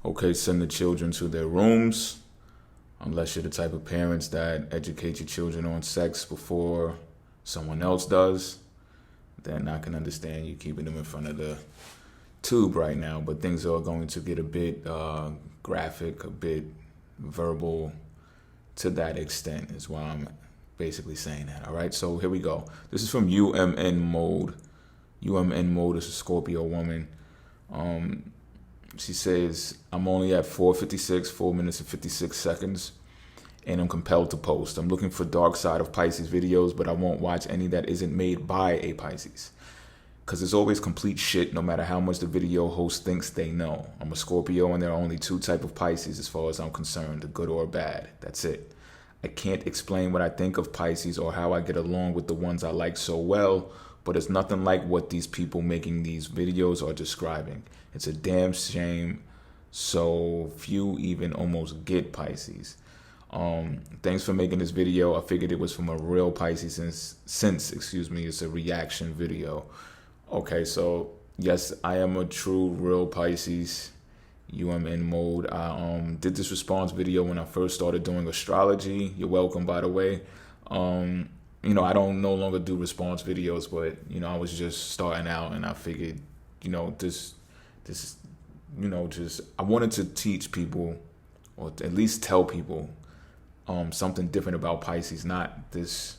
Okay, send the children to their rooms, unless you're the type of parents that educate your children on sex before someone else does. Then I can understand you keeping them in front of the tube right now, but things are going to get a bit graphic, a bit verbal to that extent is why I'm basically saying that. All right, so here we go. This is from UMN Mode. UMN Mode is a Scorpio woman. She says, I'm only at 4:56, 4 minutes and 56 seconds, and I'm compelled to post. I'm looking for Dark Side of Pisces videos, but I won't watch any that isn't made by a Pisces. Because it's always complete shit no matter how much the video host thinks they know. I'm a Scorpio and there are only two type of Pisces as far as I'm concerned, the good or bad. That's it. I can't explain what I think of Pisces or how I get along with the ones I like so well, but it's nothing like what these people making these videos are describing. It's a damn shame so few even almost get Pisces. Thanks for making this video. I figured it was from a real Pisces since it's a reaction video. Okay, so yes, I am a true real Pisces. UMN Mode. I did this response video when I first started doing astrology. You're welcome, by the way. I don't no longer do response videos, but I was just starting out, and I figured, this, I wanted to teach people, or at least tell people, something different about Pisces. Not this,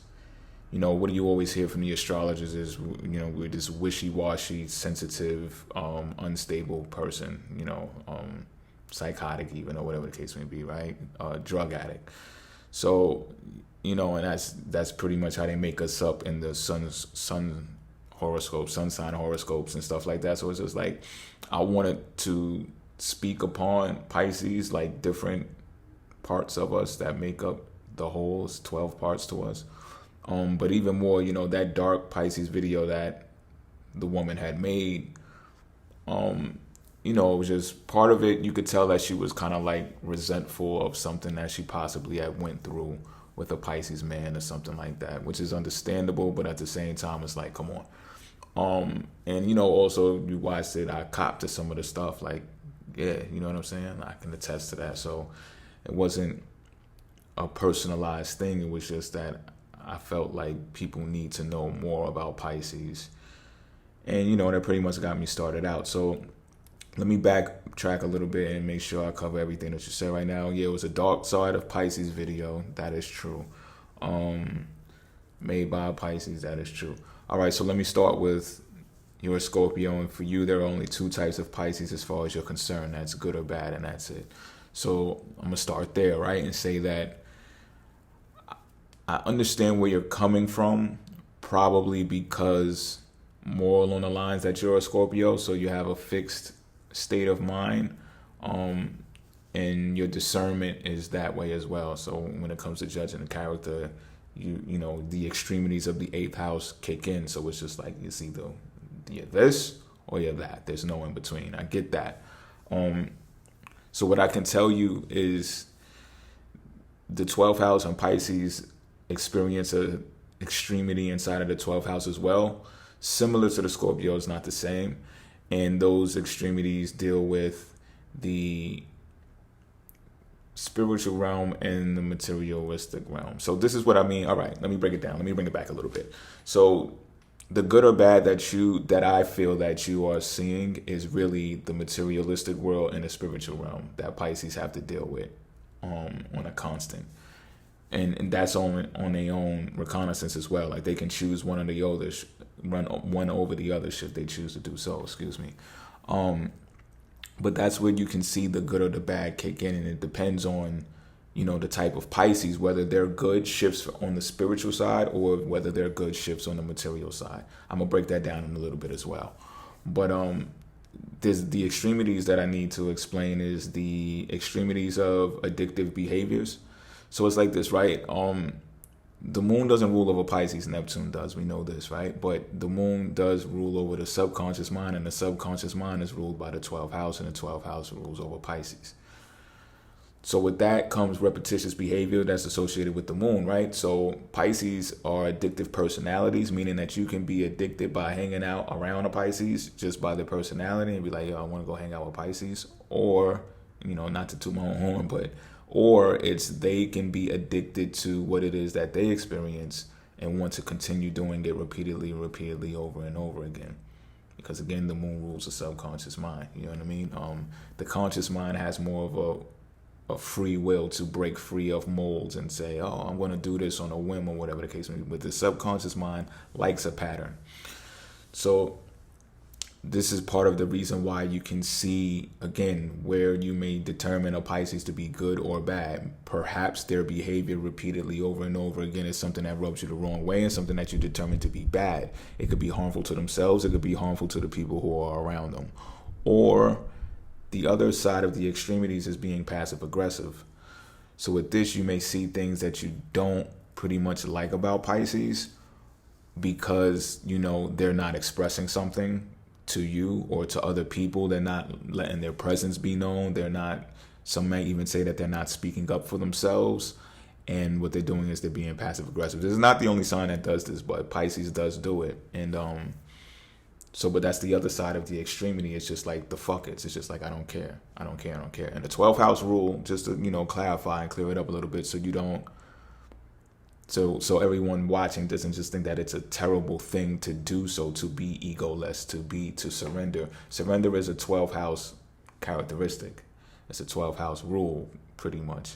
what do you always hear from the astrologers is, we're this wishy-washy, sensitive, unstable person, psychotic even, or whatever the case may be, right? Drug addict. So, and that's pretty much how they make us up in the sun horoscopes, sun sign horoscopes and stuff like that. So it's just like, I wanted to speak upon Pisces, like different parts of us that make up the whole 12 parts to us. But even more, that dark Pisces video that the woman had made, it was just part of it. You could tell that she was kind of like resentful of something that she possibly had went through with a Pisces man or something like that, which is understandable. But at the same time, it's like, come on. And, also you watched it, I copped to some of the stuff, like, yeah, you know what I'm saying? I can attest to that. So it wasn't a personalized thing. It was just that I felt like people need to know more about Pisces. And, that pretty much got me started out. So let me backtrack a little bit and make sure I cover everything that you said right now. Yeah, it was a Dark Side of Pisces video. That is true. Made by Pisces. That is true. All right, so let me start with you're a Scorpio. And for you, there are only two types of Pisces as far as you're concerned. That's good or bad, and that's it. So I'm going to start there, right, and say that I understand where you're coming from, probably because more along the lines that you're a Scorpio, so you have a fixed state of mind, and your discernment is that way as well. So when it comes to judging the character, the extremities of the 8th house kick in. So it's just like it's either you're this or you're that. There's no in between. I get that. So what I can tell you is the 12th house and Pisces experience a extremity inside of the 12th house as well. Similar to the Scorpio, it's not the same. And those extremities deal with the spiritual realm and the materialistic realm. So this is what I mean. All right, let me break it down. Let me bring it back a little bit. So the good or bad that I feel that you are seeing is really the materialistic world and the spiritual realm that Pisces have to deal with on a constant. And that's on their own reconnaissance as well. Like they can choose one or the other, run one over the other should they choose to do so. Excuse me. But that's where you can see the good or the bad kick in, and it depends on, the type of Pisces, whether their good shifts on the spiritual side or whether their good shifts on the material side. I'm gonna break that down in a little bit as well. But there's the extremities that I need to explain is the extremities of addictive behaviors. So it's like this, right? The moon doesn't rule over Pisces, Neptune does. We know this, right? But the moon does rule over the subconscious mind, and the subconscious mind is ruled by the 12th house, and the 12th house rules over Pisces. So with that comes repetitious behavior that's associated with the moon, right? So Pisces are addictive personalities, meaning that you can be addicted by hanging out around a Pisces just by their personality and be like, yo, I want to go hang out with Pisces. Or not to toot my own horn, but, or it's they can be addicted to what it is that they experience and want to continue doing it repeatedly over and over again. Because again, the moon rules the subconscious mind. You know what I mean? The conscious mind has more of a free will to break free of molds and say, oh, I'm going to do this on a whim or whatever the case may be. But the subconscious mind likes a pattern. So this is part of the reason why you can see, again, where you may determine a Pisces to be good or bad. Perhaps their behavior repeatedly over and over again is something that rubs you the wrong way and something that you determine to be bad. It could be harmful to themselves. It could be harmful to the people who are around them. Or the other side of the extremities is being passive aggressive. So with this, you may see things that you don't pretty much like about Pisces because, they're not expressing something to you or to other people. They're not letting their presence be known. Some may even say that they're not speaking up for themselves. And what they're doing is they're being passive aggressive. This is not the only sign that does this, but Pisces does do it. And but that's the other side of the extremity. It's just like the fuck it's just like, I don't care. And the 12th house rule, just to, clarify and clear it up a little bit so you don't, so everyone watching doesn't just think that it's a terrible thing to do, so to be egoless, to surrender. Surrender is a 12th house characteristic. It's a 12th house rule, pretty much.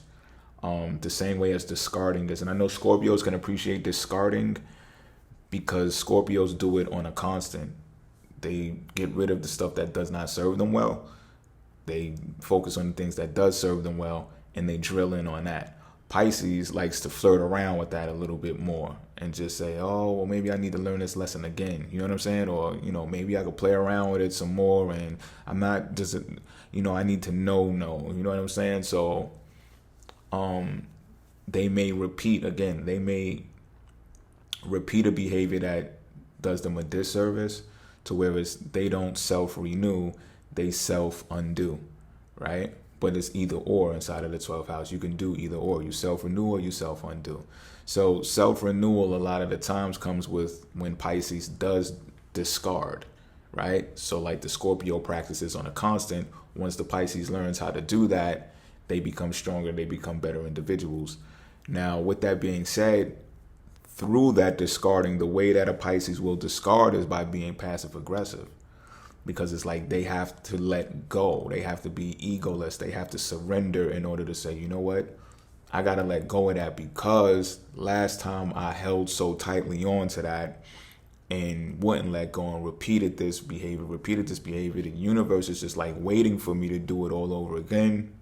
The same way as discarding is. And I know Scorpios can appreciate discarding because Scorpios do it on a constant. They get rid of the stuff that does not serve them well. They focus on the things that does serve them well, and they drill in on that. Pisces likes to flirt around with that a little bit more and just say, oh, well, maybe I need to learn this lesson again. You know what I'm saying? Or, maybe I could play around with it some more, and I'm not just, I need to know. You know what I'm saying? So they may repeat a behavior that does them a disservice to where they don't self-renew, they self-undo, right? But it's either or inside of the 12th house. You can do either or. You self-renew or you self-undo. So self-renewal a lot of the times comes with when Pisces does discard, right? So like the Scorpio practices on a constant. Once the Pisces learns how to do that, they become stronger. They become better individuals. Now, with that being said, through that discarding, the way that a Pisces will discard is by being passive aggressive. Because it's like they have to let go. They have to be egoless. They have to surrender in order to say, you know what? I got to let go of that because last time I held so tightly on to that and wouldn't let go and repeated this behavior. The universe is just like waiting for me to do it all over again.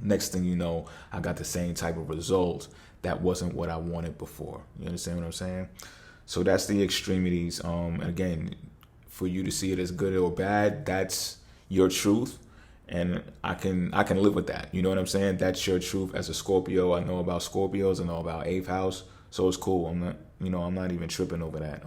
Next thing you know, I got the same type of result that wasn't what I wanted before. You understand what I'm saying? So that's the extremities. Again, for you to see it as good or bad, that's your truth, and I can live with that. You know what I'm saying? That's your truth as a Scorpio. I know about Scorpios. I know about 8th house, so it's cool. I'm not even tripping over that.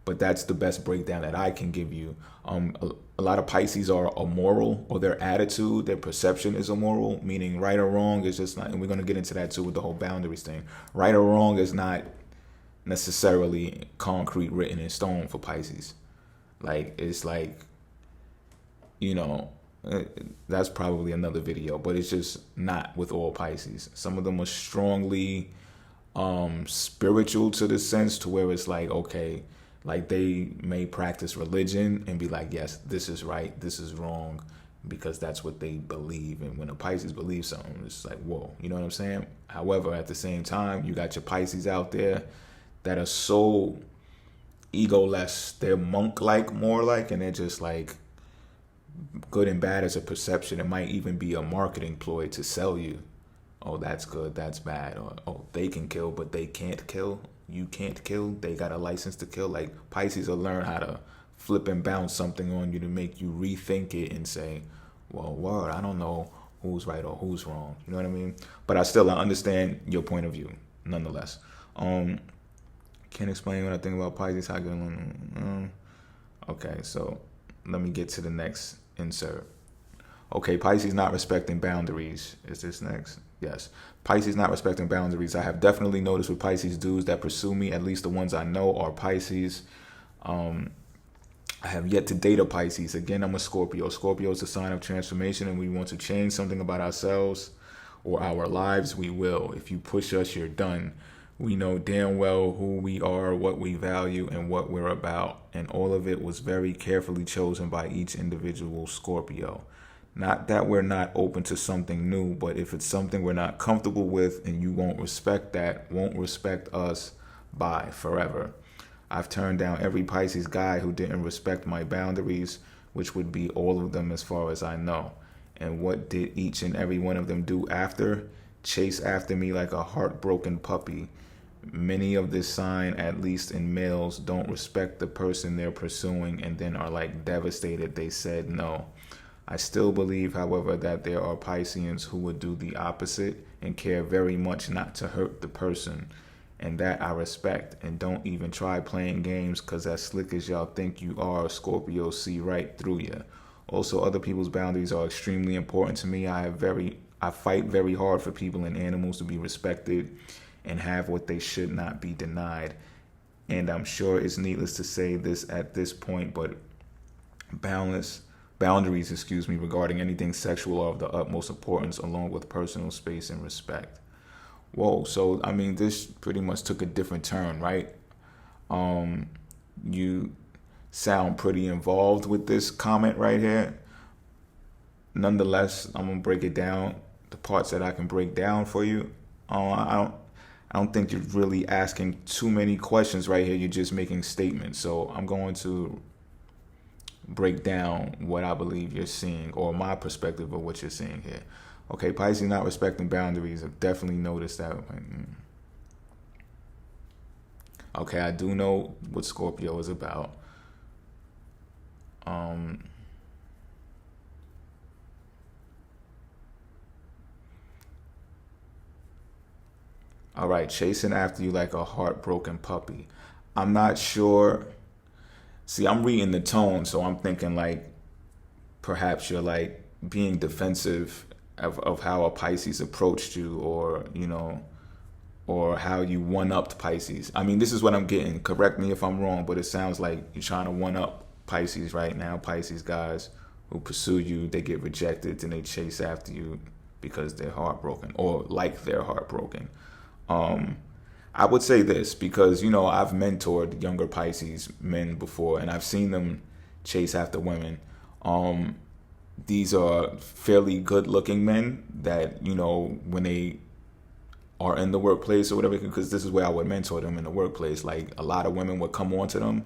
But that's the best breakdown that I can give you. A lot of Pisces are immoral, or their attitude, their perception is immoral, meaning right or wrong is just not, and we're going to get into that too with the whole boundaries thing. Right or wrong is not necessarily concrete written in stone for Pisces. Like, it's like, that's probably another video, but it's just not with all Pisces. Some of them are strongly spiritual to the sense to where it's like, okay, like they may practice religion and be like, yes, this is right, this is wrong, because that's what they believe. And when a Pisces believes something, it's like, whoa, you know what I'm saying? However, at the same time, you got your Pisces out there that are so egoless, they're monk-like, more like, and they're just like, good and bad as a perception. It might even be a marketing ploy to sell you, oh, that's good, that's bad, or oh, they can kill but they can't kill, you can't kill, they got a license to kill. Like, Pisces will learn how to flip and bounce something on you to make you rethink it and say, well, word, I don't know who's right or who's wrong, you know what I mean? But I understand your point of view nonetheless. Can't explain what I think about Pisces. How good? Okay, so let me get to the next insert. Okay, Pisces not respecting boundaries. Is this next? Yes. Pisces not respecting boundaries. I have definitely noticed with Pisces dudes that pursue me, at least the ones I know are Pisces. I have yet to date a Pisces. Again, I'm a Scorpio. Scorpio is a sign of transformation, and we want to change something about ourselves or our lives, we will. If you push us, you're done. We know damn well who we are, what we value, and what we're about. And all of it was very carefully chosen by each individual Scorpio. Not that we're not open to something new, but if it's something we're not comfortable with and you won't respect that, won't respect us, bye, forever. I've turned down every Pisces guy who didn't respect my boundaries, which would be all of them as far as I know. And what did each and every one of them do after? Chase after me like a heartbroken puppy. Many of this sign, at least in males, don't respect the person they're pursuing and then are like devastated they said no. I still believe, however, that there are Pisceans who would do the opposite and care very much not to hurt the person. And that I respect, and don't even try playing games, because as slick as y'all think you are, Scorpios see right through you. Also, other people's boundaries are extremely important to me. I fight very hard for people and animals to be respected and have what they should not be denied. And I'm sure it's needless to say this at this point, but boundaries, regarding anything sexual are of the utmost importance, along with personal space and respect. Whoa, so I mean, this pretty much took a different turn, right? You sound pretty involved with this comment right here. Nonetheless, I'm gonna break it down, the parts that I can break down for you. I don't think you're really asking too many questions right here. You're just making statements. So I'm going to break down what I believe you're seeing, or my perspective of what you're seeing here. Okay, Pisces not respecting boundaries. I've definitely noticed that. Okay, I do know what Scorpio is about. All right, chasing after you like a heartbroken puppy. I'm not sure. See, I'm reading the tone, so I'm thinking like perhaps you're like being defensive of how a Pisces approached you, or or how you one-upped Pisces. I mean, this is what I'm getting. Correct me if I'm wrong, but it sounds like you're trying to one-up Pisces right now. Pisces guys who pursue you, they get rejected, then they chase after you because they're heartbroken, or like they're heartbroken. I would say this because, I've mentored younger Pisces men before, and I've seen them chase after women. These are fairly good-looking men that, when they are in the workplace or whatever, because this is where I would mentor them in the workplace. Like, a lot of women would come on to them.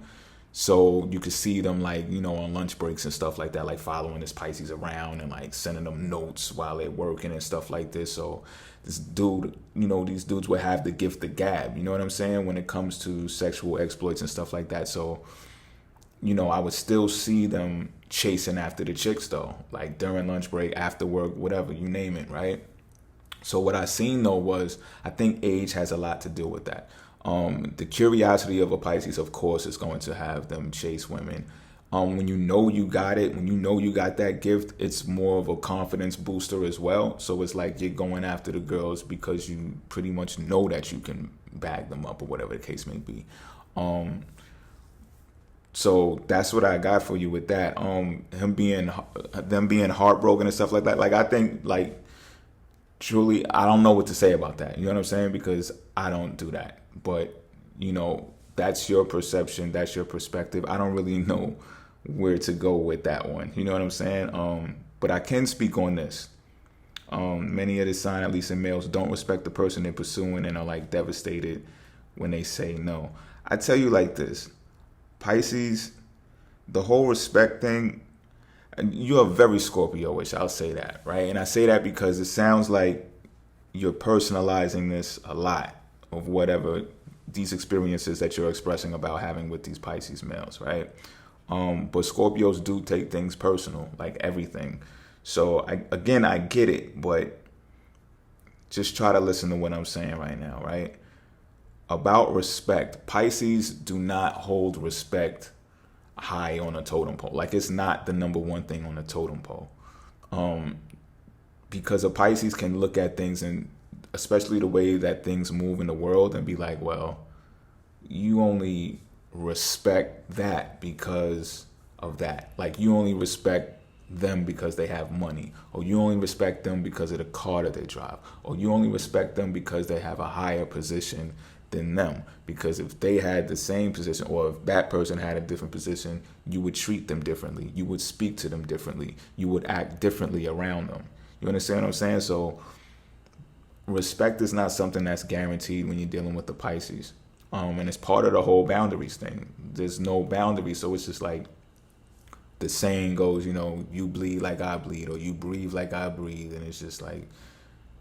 So you could see them like, on lunch breaks and stuff like that, like following this Pisces around and like sending them notes while they're working and stuff like this. So this dude, these dudes would have the gift of gab, you know what I'm saying, when it comes to sexual exploits and stuff like that. So, I would still see them chasing after the chicks though, like during lunch break, after work, whatever, you name it, right? So what I seen though was, I think age has a lot to do with that. The curiosity of a Pisces, of course, is going to have them chase women. When you know you got it, when you know you got that gift, it's more of a confidence booster as well. So it's like you're going after the girls because you pretty much know that you can bag them up or whatever the case may be. So that's what I got for you with that. Them being heartbroken and stuff like that. Like, I think, like, truly, I don't know what to say about that. You know what I'm saying? Because I don't do that. But, that's your perception. That's your perspective. I don't really know where to go with that one. You know what I'm saying? But I can speak on this. Many of the sign, at least in males, don't respect the person they're pursuing and are like devastated when they say no. I tell you like this. Pisces, the whole respect thing, you are very Scorpio-ish, I'll say that, right? And I say that because it sounds like you're personalizing this a lot of whatever these experiences that you're expressing about having with these Pisces males, right? But Scorpios do take things personal, like everything. So I get it, but just try to listen to what I'm saying right now, right? About respect, Pisces do not hold respect high on a totem pole. Like, it's not the number one thing on the totem pole. Because a Pisces can look at things, and especially the way that things move in the world, and be like, well, you only respect that because of that. Like, you only respect them because they have money, or you only respect them because of the car that they drive, or you only respect them because they have a higher position than them. Because if they had the same position, or if that person had a different position, you would treat them differently, you would speak to them differently, you would act differently around them. You understand what I'm saying? So respect is not something that's guaranteed when you're dealing with the Pisces. And it's part of the whole boundaries thing. There's no boundaries, so it's just like the saying goes, you bleed like I bleed, or you breathe like I breathe. And it's just like,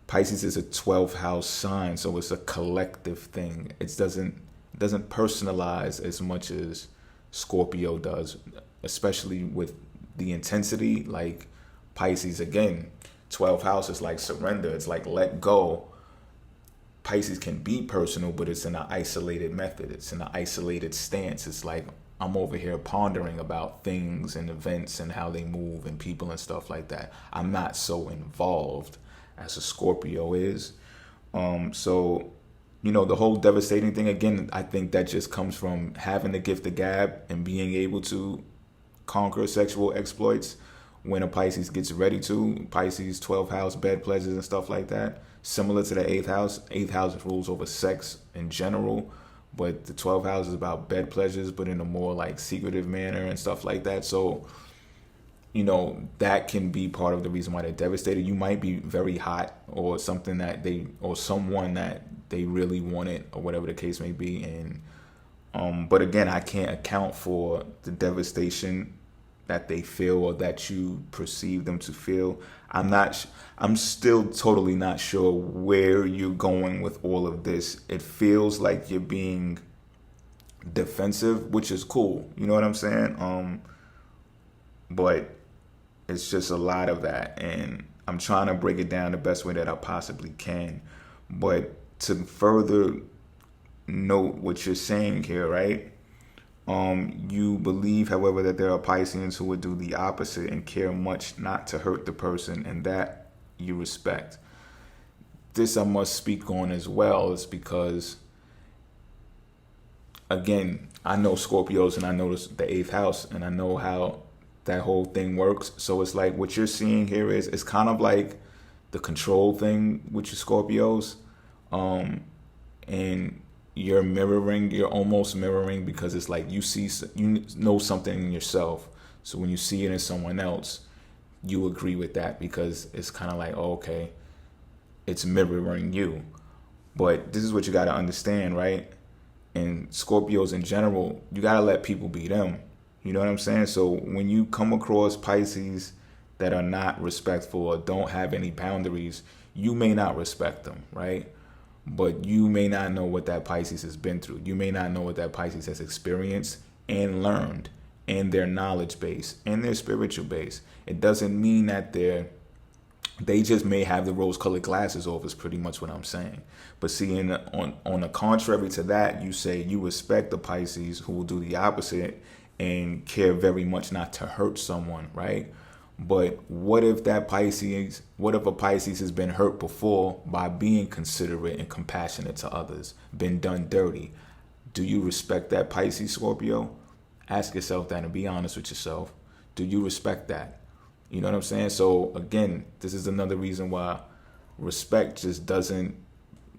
Pisces is a 12th house sign, so it's a collective thing. It doesn't personalize as much as Scorpio does, especially with the intensity. Like, Pisces, again, 12th house is like surrender. It's like let go. Pisces can be personal, but it's in an isolated method. It's in an isolated stance. It's like, I'm over here pondering about things and events and how they move and people and stuff like that. I'm not so involved as a Scorpio is. So, the whole devastating thing, again, I think that just comes from having the gift of gab and being able to conquer sexual exploits when a Pisces gets ready to. Pisces, 12th house, bed pleasures and stuff like that. Similar to the 8th house. 8th house rules over sex in general, but the 12th house is about bed pleasures, but in a more like secretive manner and stuff like that. So, that can be part of the reason why they're devastated. You might be very hot, or something or someone that they really wanted, or whatever the case may be. And, but again, I can't account for the devastation that they feel, or that you perceive them to feel. I'm still totally not sure where you're going with all of this. It feels like you're being defensive, which is cool. You know what I'm saying? But it's just a lot of that, and I'm trying to break it down the best way that I possibly can. But to further note what you're saying here, right? You believe, however, that there are Pisceans who would do the opposite and care much not to hurt the person, and that you respect. This I must speak on as well, is because, again, I know Scorpios, and I know the 8th house, and I know how that whole thing works. So it's like, what you're seeing here is, it's kind of like the control thing with your Scorpios. And you're almost mirroring, because it's like you know something in yourself. So when you see it in someone else, you agree with that, because it's kind of like, okay, it's mirroring you. But this is what you got to understand, right? And Scorpios in general, you got to let people be them. You know what I'm saying? So when you come across Pisces that are not respectful or don't have any boundaries, you may not respect them, right? But you may not know what that Pisces has been through. You may not know what that Pisces has experienced and learned, and their knowledge base and their spiritual base. It doesn't mean that they just may have the rose-colored glasses off, is pretty much what I'm saying. But see, on the contrary to that, you say you respect the Pisces who will do the opposite and care very much not to hurt someone, right? But what if a Pisces has been hurt before by being considerate and compassionate to others, been done dirty? Do you respect that Pisces, Scorpio? Ask yourself that and be honest with yourself. Do you respect that? You know what I'm saying? So again, this is another reason why respect just doesn't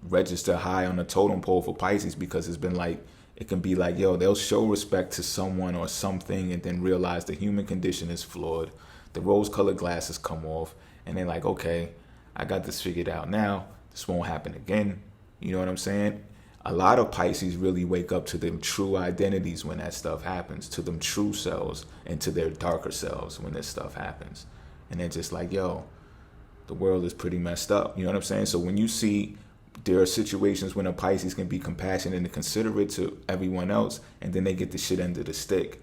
register high on the totem pole for Pisces, because it's been like, it can be like, they'll show respect to someone or something and then realize the human condition is flawed. The rose-colored glasses come off, and they're like, okay, I got this figured out now. This won't happen again. You know what I'm saying? A lot of Pisces really wake up to them true identities when that stuff happens, to them true selves, and to their darker selves when this stuff happens. And they're just like, the world is pretty messed up. You know what I'm saying? So when you see, there are situations when a Pisces can be compassionate and considerate to everyone else, and then they get the shit end of the stick,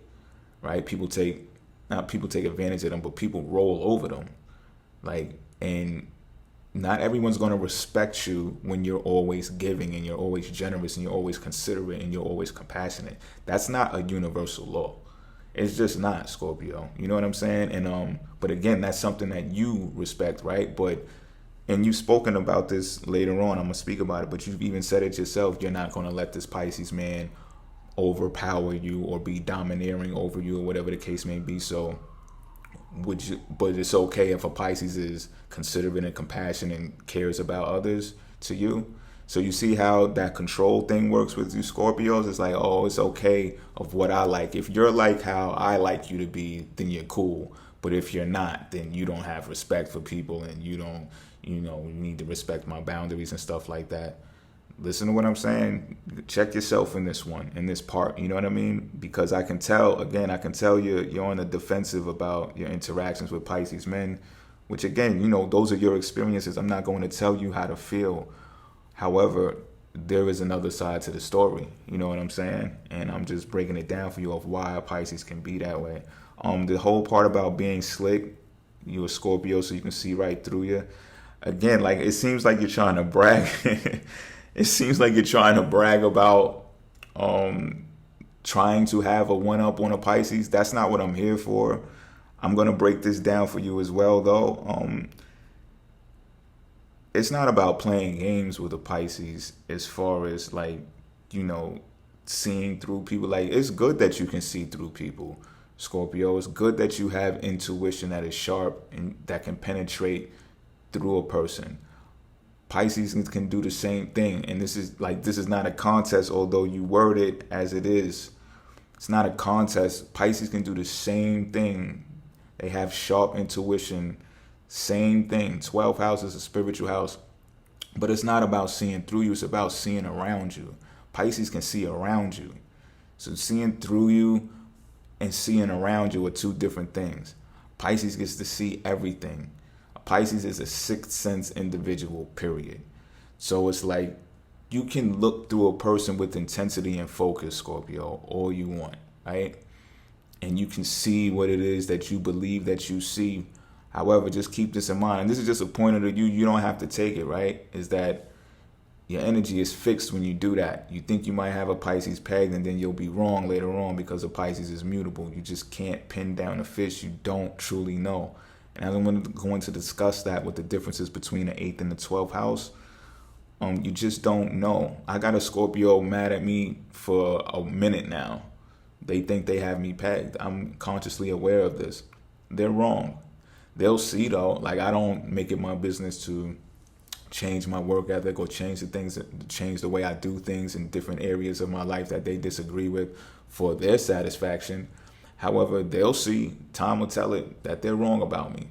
right? People take advantage of them, but people roll over them. And not everyone's going to respect you when you're always giving, and you're always generous, and you're always considerate, and you're always compassionate. That's not a universal law. It's just not, Scorpio. You know what I'm saying? And but again, that's something that you respect, right? And you've spoken about this later on. I'm going to speak about it, but you've even said it yourself. You're not going to let this Pisces man overpower you or be domineering over you or whatever the case may be. So but it's okay if a Pisces is considerate and compassionate and cares about others to you. So you see how that control thing works with you Scorpios? It's like, oh, it's okay of what I like. If you're like how I like you to be, then you're cool. But if you're not, then you don't have respect for people, and you don't, you need to respect my boundaries and stuff like that. Listen to what I'm saying. Check yourself in this one, in this part. You know what I mean? Because I can tell you're on the defensive about your interactions with Pisces men, which again, those are your experiences. I'm not going to tell you how to feel. However, there is another side to the story. You know what I'm saying? And I'm just breaking it down for you of why a Pisces can be that way. The whole part about being slick, you're a Scorpio, so you can see right through you. Again, like, it seems like you're trying to brag. It seems like you're trying to brag about trying to have a one-up on a Pisces. That's not what I'm here for. I'm going to break this down for you as well, though. It's not about playing games with a Pisces as far as, like, seeing through people. Like, it's good that you can see through people, Scorpio. It's good that you have intuition that is sharp and that can penetrate through a person. Pisces can do the same thing. And this is not a contest, although you word it as it is. It's not a contest. Pisces can do the same thing. They have sharp intuition. Same thing. 12th house is a spiritual house. But it's not about seeing through you. It's about seeing around you. Pisces can see around you. So seeing through you and seeing around you are two different things. Pisces gets to see everything. Pisces is a sixth sense individual, period. So it's like you can look through a person with intensity and focus, Scorpio, all you want, right? And you can see what it is that you believe that you see. However, just keep this in mind, and this is just a pointer to you. You don't have to take it, right? Is that your energy is fixed when you do that. You think you might have a Pisces pegged, and then you'll be wrong later on because a Pisces is mutable. You just can't pin down a fish you don't truly know. And I'm going to discuss that with the differences between the 8th and the 12th house. You just don't know. I got a Scorpio mad at me for a minute now. They think they have me pegged. I'm consciously aware of this. They're wrong. They'll see, though. Like, I don't make it my business to change my work ethic or change the way I do things in different areas of my life that they disagree with for their satisfaction. However, they'll see, time will tell it, that they're wrong about me.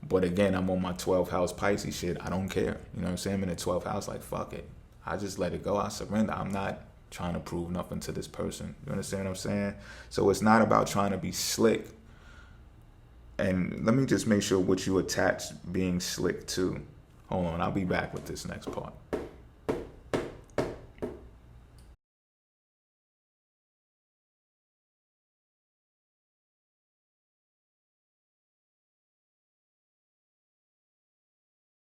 But again, I'm on my 12th house Pisces shit. I don't care. You know what I'm saying? I'm in the 12th house, like, fuck it. I just let it go. I surrender. I'm not trying to prove nothing to this person. You understand what I'm saying? So it's not about trying to be slick. And let me just make sure what you attach being slick to. Hold on, I'll be back with this next part.